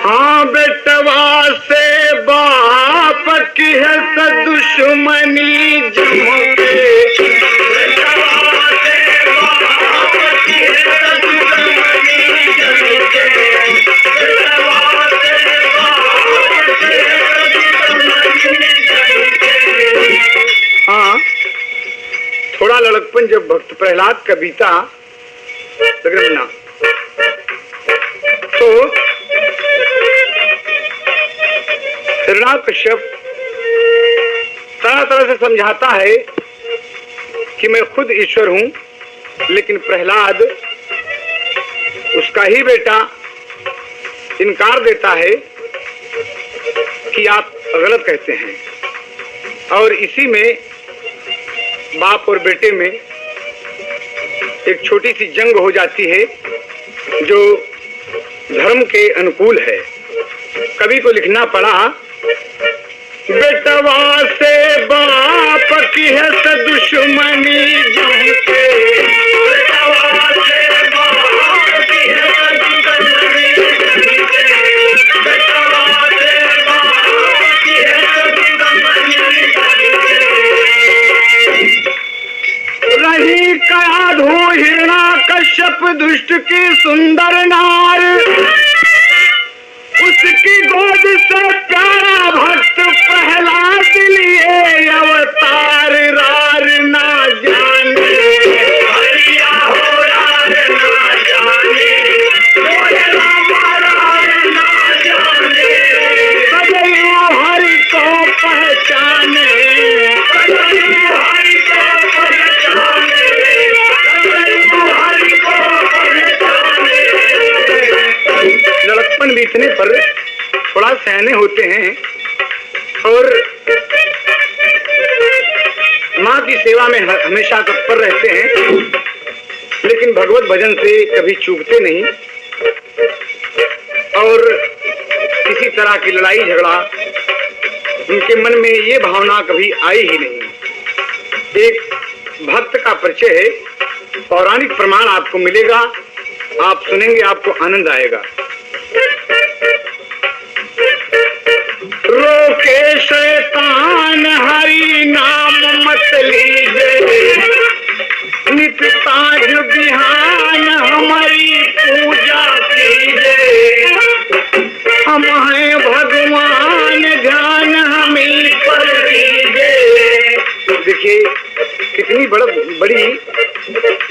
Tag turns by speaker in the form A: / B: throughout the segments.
A: हाँ बेटवा से बाप की है दुश्मनी जमके, बेटवा से बाप की है दुश्मनी जमके, बेटवा से बाप की है दुश्मनी जमके। हाँ, थोड़ा लड़कपन जब भक्त प्रहलाद का बीता ना, तो हिरण्यकश्यप तरह तरह से समझाता है कि मैं खुद ईश्वर हूं, लेकिन प्रहलाद उसका ही बेटा इनकार देता है कि आप गलत कहते हैं। और इसी में बाप और बेटे में एक छोटी सी जंग हो जाती है जो धर्म के अनुकूल है। कवि को लिखना पड़ा, बेटवा से बाप की है दुश्मनी जमके, बेटवा से बाप की है दुश्मनी जमके, बेटवा से बाप की है दुश्मनी जमके। रही कयाधु हिरण्यकश्यप दुष्ट की सुंदर नार, उसकी गोद से प्यारा भक्त प्रहलाद लिए अवतार रार ना जाने, हरिया हो रार ना जाने, बोले रामा रार ना जाने, सदैव हरि को पहचाने, सदैव हरि को पहचाने, सदैव हरि को पहचाने। लड़कपन बीतने पर थोड़ा सहने होते हैं और माँ की सेवा में हमेशा तत्पर रहते हैं, लेकिन भगवत भजन से कभी चूकते नहीं और किसी तरह की लड़ाई झगड़ा उनके मन में ये भावना कभी आई ही नहीं। एक भक्त का परिचय है, पौराणिक प्रमाण आपको मिलेगा, आप सुनेंगे आपको आनंद आएगा। रोके शैतान हरि नाम मत लीजे, नित साँझ बिहान हमारी पूजा कीजे, हम हैं भगवान ध्यान हमें पर दीजिए। देखिए कितनी बड़ी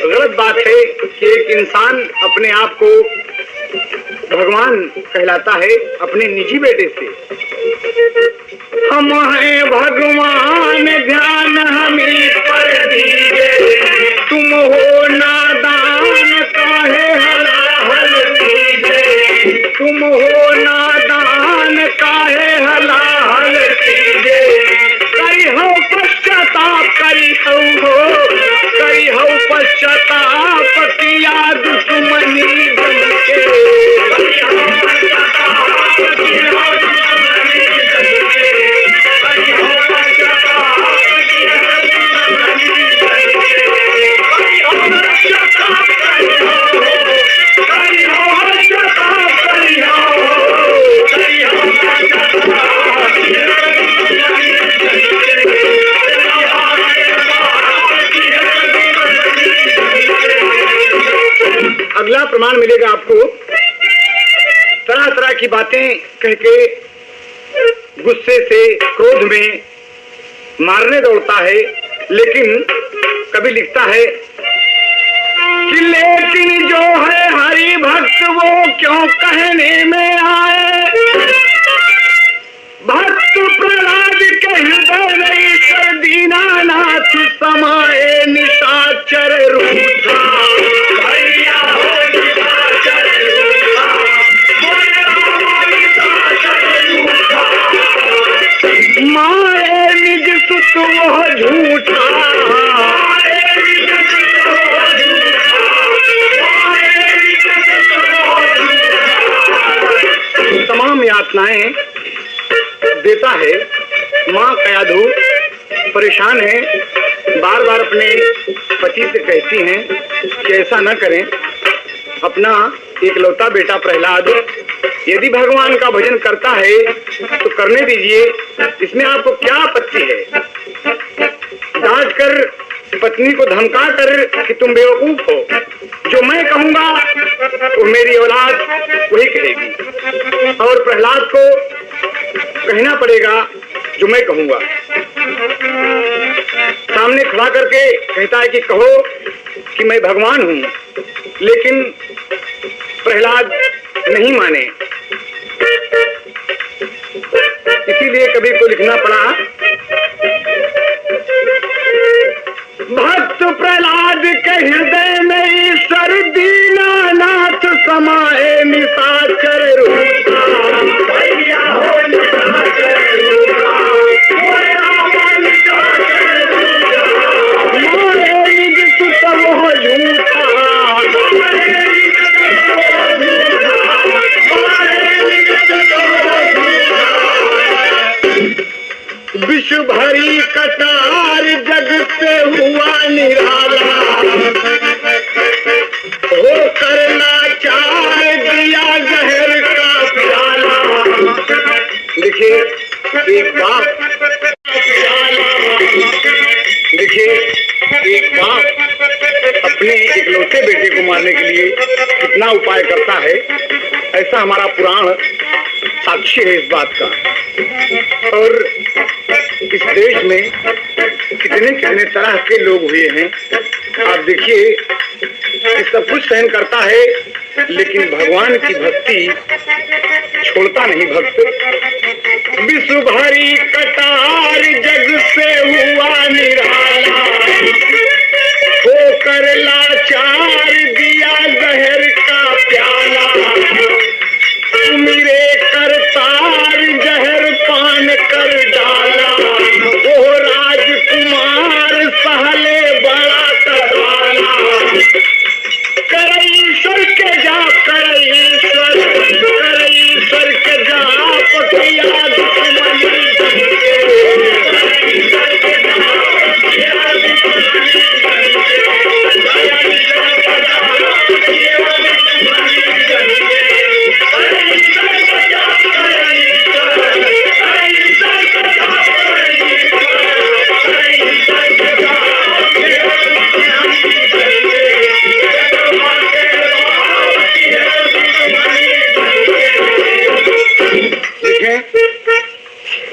A: गलत बात है कि एक इंसान अपने आप को भगवान कहलाता है अपने निजी बेटे से। हम हैं भगवान ध्यान हमें पर दीजिए, तुम हो नादान काहे हलाहल कीजिए, तुम हो नादान काहे हलाहल कीजिए, करी हो पश्चाताप करी हो पश्चाताप किया दुश्मनी जमके, अगला प्रमाण मिलेगा आपको। तरह तरह की बातें कह के गुस्से से क्रोध में मारने दौड़ता है, लेकिन कभी लिखता है कि लेकिन जो है हरि भक्त वो क्यों कहने में आए, भक्त प्रहलाद के हृदय ईश्वर दीनानाथ समाए निशाचर रूठा, भैया हो निशाचर रूठा, माए निज सुत वो झूठा, तमाम यातनाएं देता है। माँ कयाधु परेशान है, बार बार अपने पति से कहती हैं कि ऐसा न करें, अपना इकलौता बेटा प्रहलाद यदि भगवान का भजन करता है तो करने दीजिए, इसमें आपको क्या आपत्ति है? डांट कर पत्नी को धमका कर कि तुम बेवकूफ हो, जो मैं कहूंगा वो मेरी औलाद वही कहेगी, और प्रहलाद को कहना पड़ेगा जो मैं कहूंगा। सामने खड़ा करके कहता है कि कहो कि मैं भगवान हूं, लेकिन प्रहलाद नहीं माने। इसीलिए कवि को लिखना पड़ा, भक्त प्रहलाद के हृदय में ईश्वर दीनानाथ समाए निशाचर रूपा, मारे निज सुत मोह झूठा, विश्व भरी कटार जग से हुआ निराला, हो करना चार दिया जहर का प्याला। देखिए एक बाप अपने इकलौते बेटे को मारने के लिए कितना उपाय करता है, ऐसा हमारा पुराण साक्षी है इस बात का। और इस देश में कितने कितने तरह के लोग हुए हैं, आप देखिए कि सब कुछ सहन करता है, लेकिन भगवान की भक्ति छोड़ता नहीं भक्त। विश्व भरी कटार जग से हुआ निराला, होकर लाचार दिया जहर का प्याला, मेरे करतार जहर पान कर डाला, वो राजकुमार सहले बड़ा तबाला। करईश्वर के जाप, करईश्वर के जाप किया दुश्मनी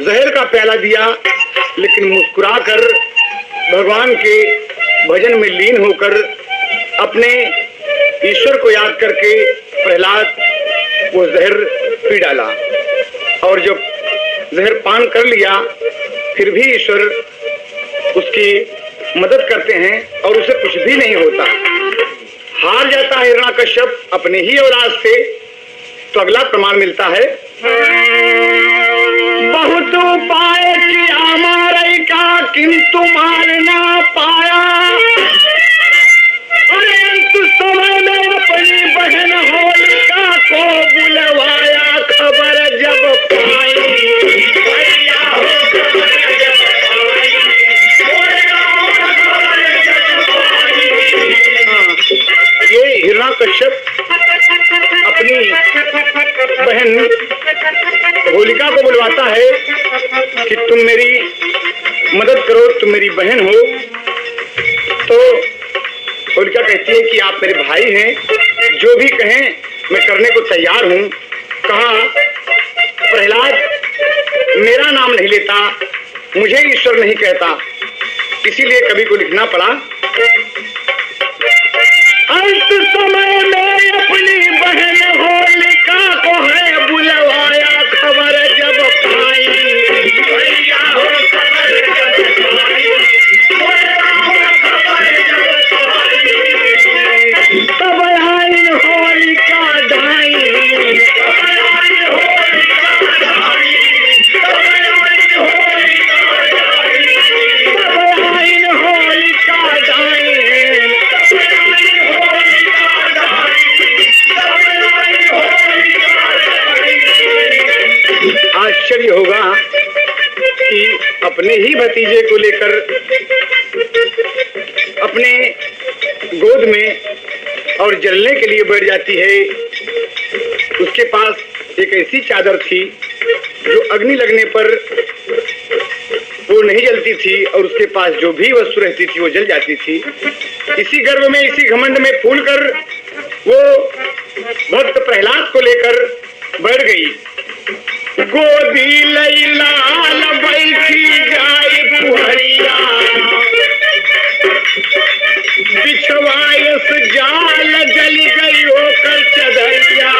A: जहर का प्याला दिया, लेकिन मुस्कुराकर भगवान के भजन में लीन होकर अपने ईश्वर को याद करके प्रहलाद वो जहर पी डाला। और जब जहर पान कर लिया फिर भी ईश्वर उसकी मदद करते हैं और उसे कुछ भी नहीं होता। हार जाता है हिरण्यकश्यप अपने ही औलाद से, तो अगला प्रमाण मिलता है, बहुत उपाय किया मारे का किंतु मार ना पाया, अंत समय में अपनी बहन होलिका को बुलवाया, खबर जब पाई ये हिरण्यकश्यप अपनी बहन होलिका को बुलवाता है कि तुम मेरी मदद करो, तुम मेरी बहन हो। तो होलिका कहती है कि आप मेरे भाई हैं, जो भी कहें मैं करने को तैयार हूं। कहा प्रहलाद मेरा नाम नहीं लेता, मुझे ईश्वर नहीं कहता, इसीलिए कवि को लिखना पड़ा, अंत समय में अपनी बहन होलिका को है बुलवाया, खबर जब पाई भैया हो, खबर जब पाई, तब आइन होलिका ढाई, आश्चर्य होगा कि अपने ही भतीजे को लेकर अपने गोद में और जलने के लिए बैठ जाती है। उसके पास एक ऐसी चादर थी जो अग्नि लगने पर वो नहीं जलती थी और उसके पास जो भी वस्तु रहती थी वो जल जाती थी। इसी गर्व में, इसी घमंड में फूल कर वो भक्त प्रहलाद को लेकर बैठ गई। गोदी लई लाल बैठी जाए पुहरिया, बिछवायस जाल जली गई होकर चदरिया,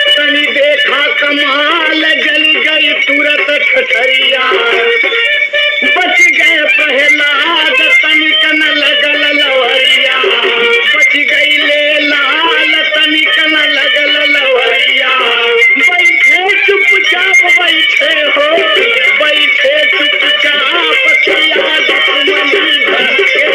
A: तनी देखा कमाल जली गई तुरंत ठठरिया, बच गए प्रहलाद तनिक न लगल लवरिया, बच गई ले लाल तनिक न लगल लवरिया, बैठे चुपचाप बैठे हो, बैठे चुपचाप किया दुश्मनी घर के।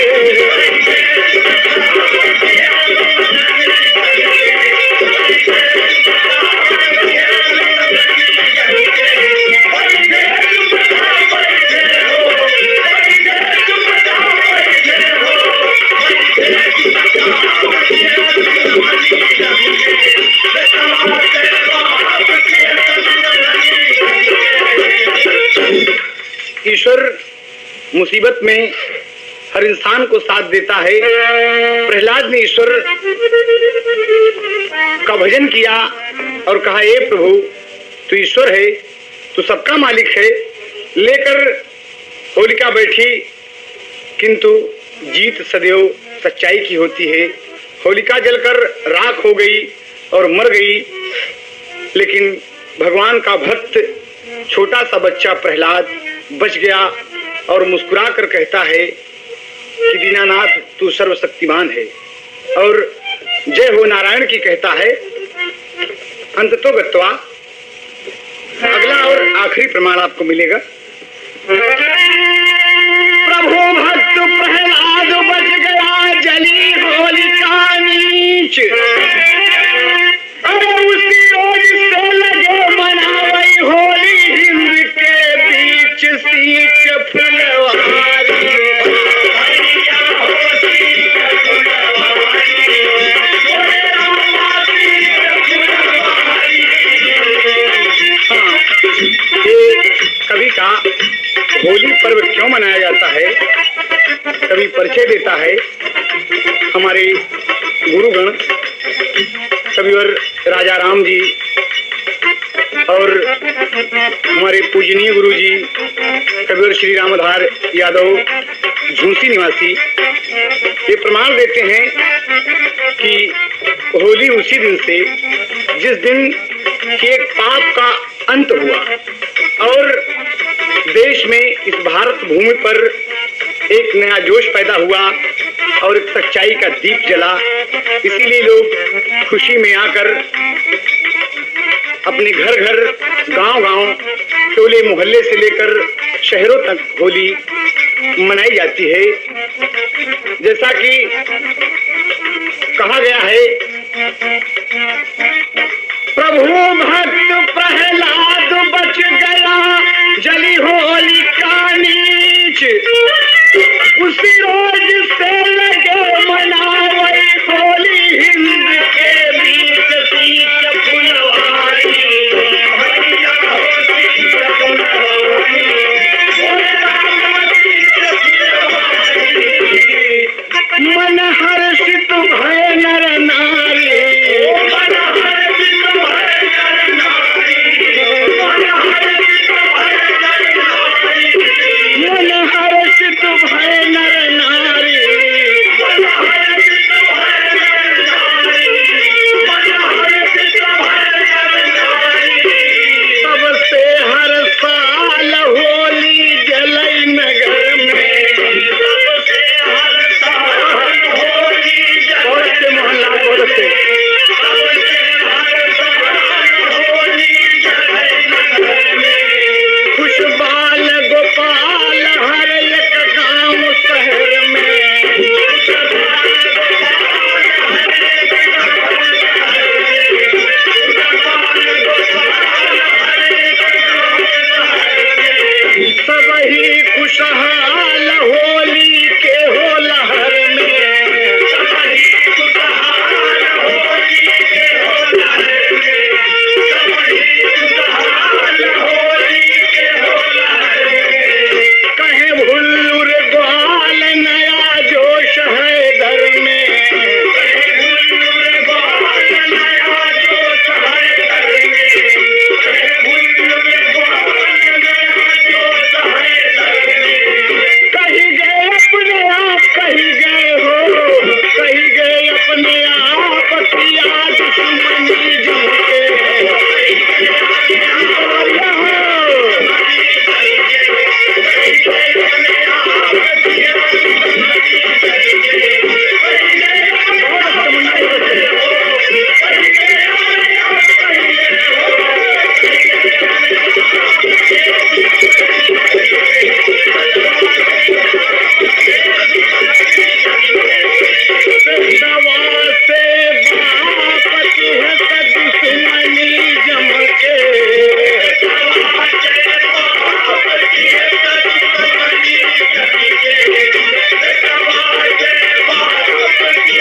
A: ईश्वर मुसीबत में हर इंसान को साथ देता है। प्रहलाद ने ईश्वर का भजन किया और कहा, हे प्रभु तू ईश्वर है, तू सबका मालिक है। लेकर होलिका बैठी, किंतु जीत सदैव सच्चाई की होती है। होलिका जलकर राख हो गई और मर गई, लेकिन भगवान का भक्त छोटा सा बच्चा प्रहलाद बच गया और मुस्कुरा कर कहता है कि दीनानाथ तू सर्वशक्तिमान है, और जय हो नारायण की कहता है। अंततो गत्वा अगला और आखिरी प्रमाण आपको मिलेगा। प्रभु भक्त प्रहलाद बच गया जली होलिका नीच, अरे उसी रोज से लगे मनावई होली हिंद के बीच सींच फुलवारी। कवि का होली पर्व क्यों मनाया जाता है, कवि परिचय देता है। हमारे गुरुगण कविवर राजा राम जी और हमारे पूजनीय गुरु जी कविवर श्री रामधार यादव झूसी निवासी ये प्रमाण देते हैं कि होली उसी दिन से जिस दिन कि एक पाप का अंत हुआ और देश में इस भारत भूमि पर एक नया जोश पैदा हुआ और एक सच्चाई का दीप जला। इसीलिए लोग खुशी में आकर अपने घर घर, गांव गांव, टोले मोहल्ले से लेकर शहरों तक होली मनाई जाती है। जैसा कि कहा गया है, प्रभु भक्त प्रहलाद बच गया जली होलिका नीच, उसी रोज से लगे मनावई होली हिंद के बीच सींच फुलवारी। मन हर्षित भय नर नारी,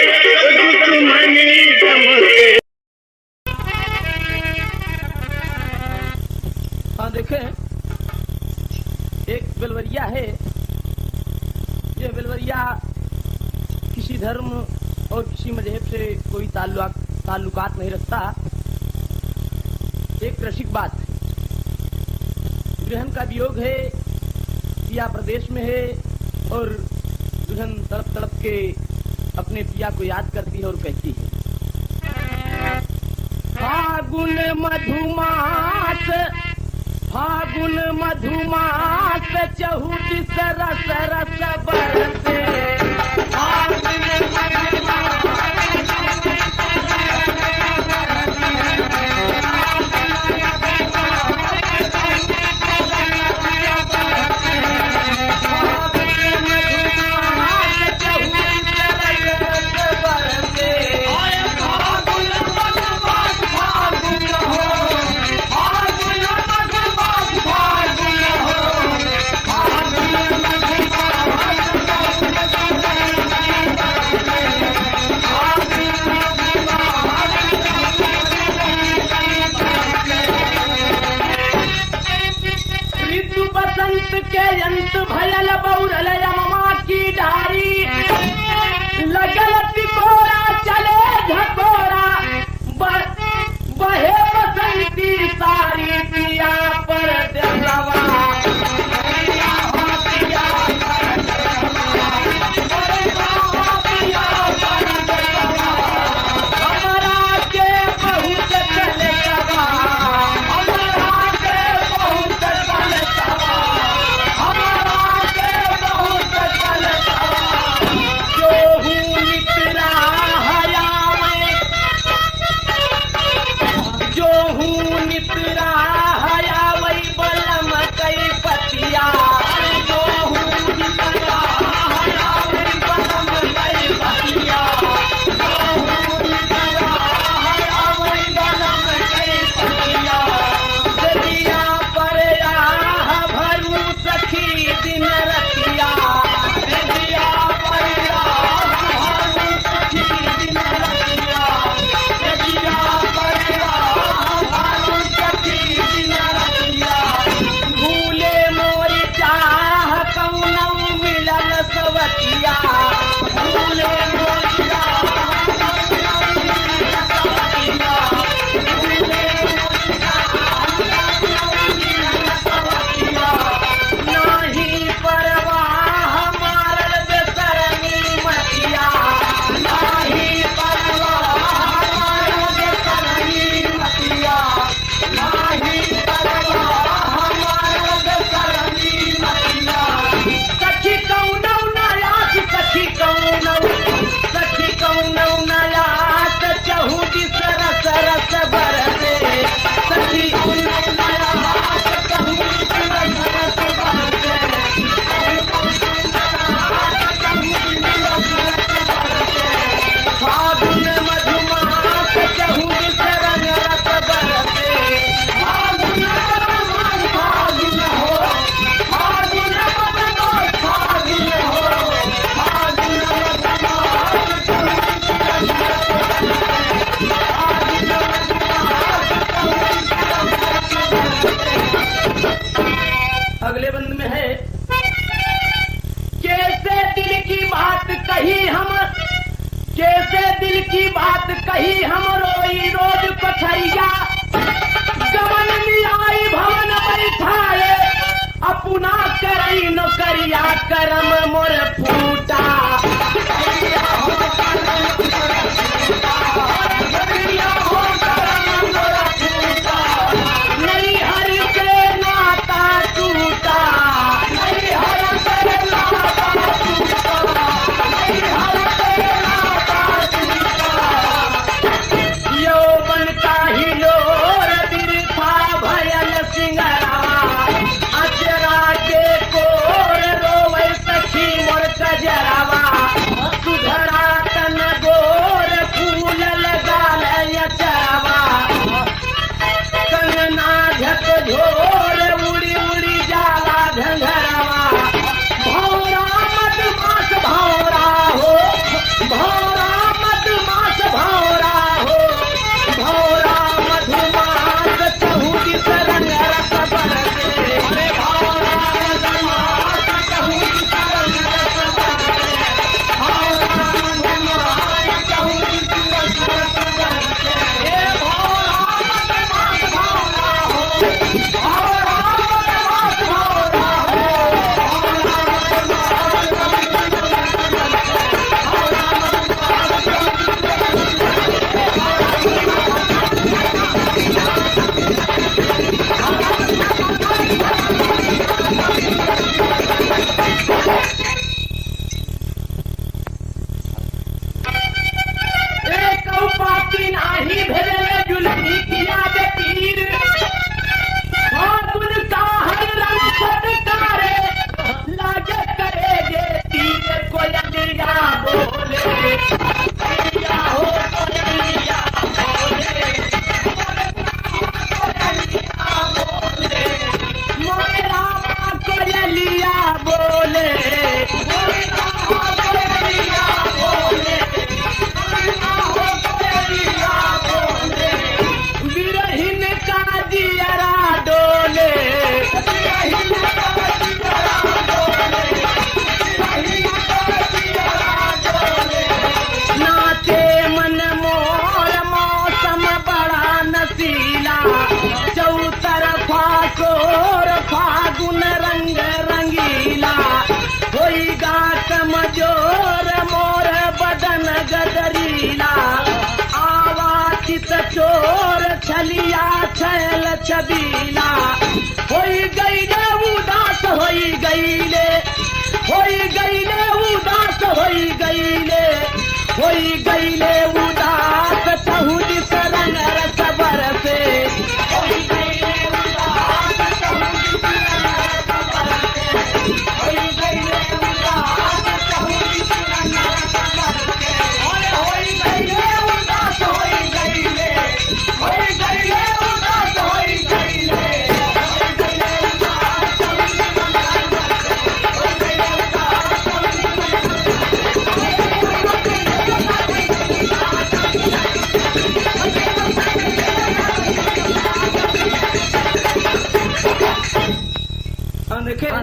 A: दुश्मनी चमके।
B: हाँ देखें, एक बेलवरिया है। ये बेलवरिया किसी धर्म और किसी मजहब से कोई ताल्लुकात नहीं रखता। एक रसिक बात है, दुल्हन का वियोग है पिया प्रदेश में है और दुल्हन तड़प तड़प के अपने पिया को याद करती है और कहती है, फागुन मधुमास फागुन मधुमास चहुदिस रस रस बरसे। के अंत भयल बौरल यममा की डारी, लगल तिकोरा चले झकोरा, बहे बसंती सारी पिया पर देलवा। अगले बंद में है, कैसे दिल की बात कही हम, कैसे दिल की बात कही हम, रोई रोज पथरिया, गमन आई भवन बैठाए, अपना करई नौकरिया, करम मोर फूटा। सुधरा तन गो गदरीला आवाचित चोर छलिया छैल छबीला होई गईले उदास होई गईले उदास होई गईले उदास तहु दिस रंग रस बरसे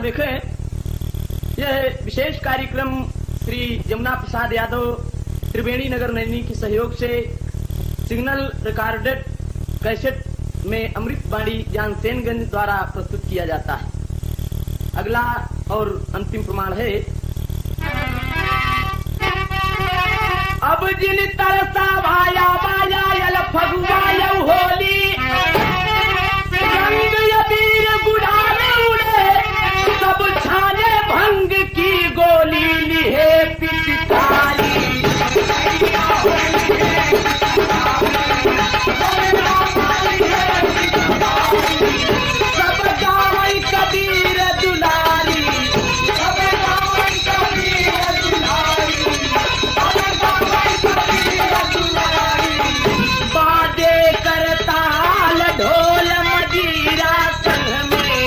B: देखें यह विशेष कार्यक्रम श्री यमुना प्रसाद यादव त्रिवेणी नगर नैनी के सहयोग से सिग्नल रिकॉर्डेड कैसेट में अमृतवाणी जानसेनगंज द्वारा प्रस्तुत किया जाता है। अगला और अंतिम प्रमाण है। अब जिन तरसा भाया माया यल फगुआ यौ होली रंग अबीर गुलाल उड़े सब छाने भंग की गोली लिहे पिचकारी सब गावई कबीर दुलारी बादे करताल ढोल मजीरा संग में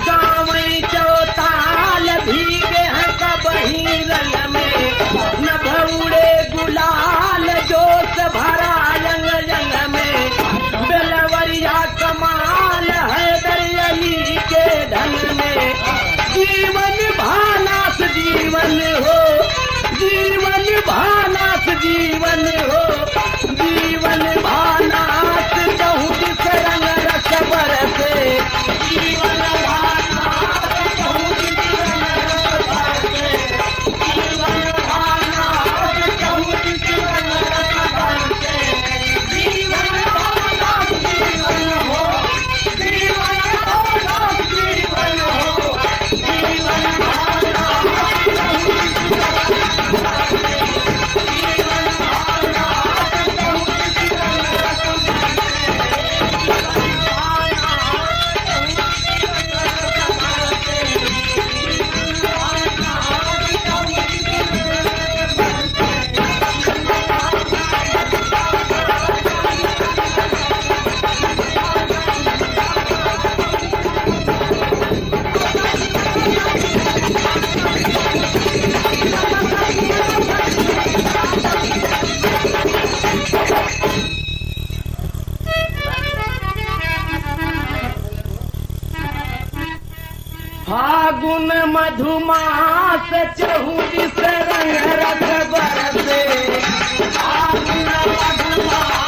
B: गावई चौताल भीगे हैं कबही रंग में न भौड़े गुलाल जोश भरा रंग रंग में बेलवरिया कमाल है दरियाई के ढंग में जीवन भानास जीवन हो जीवन भानास जीवन हो जीवन भानास चहुद से रंग रस बरसे जीवन भानास चहुद से रंग रस बरसे जीवन भानास चहुद से रंग रस बरसे जीवन भानास जीवन हो जीवन भानास जीवन हो जीवन भानास चहुद से रंग रस बरसे फागुन मधुमास चहुदिस रंग रस बरसे फागुन मधुमास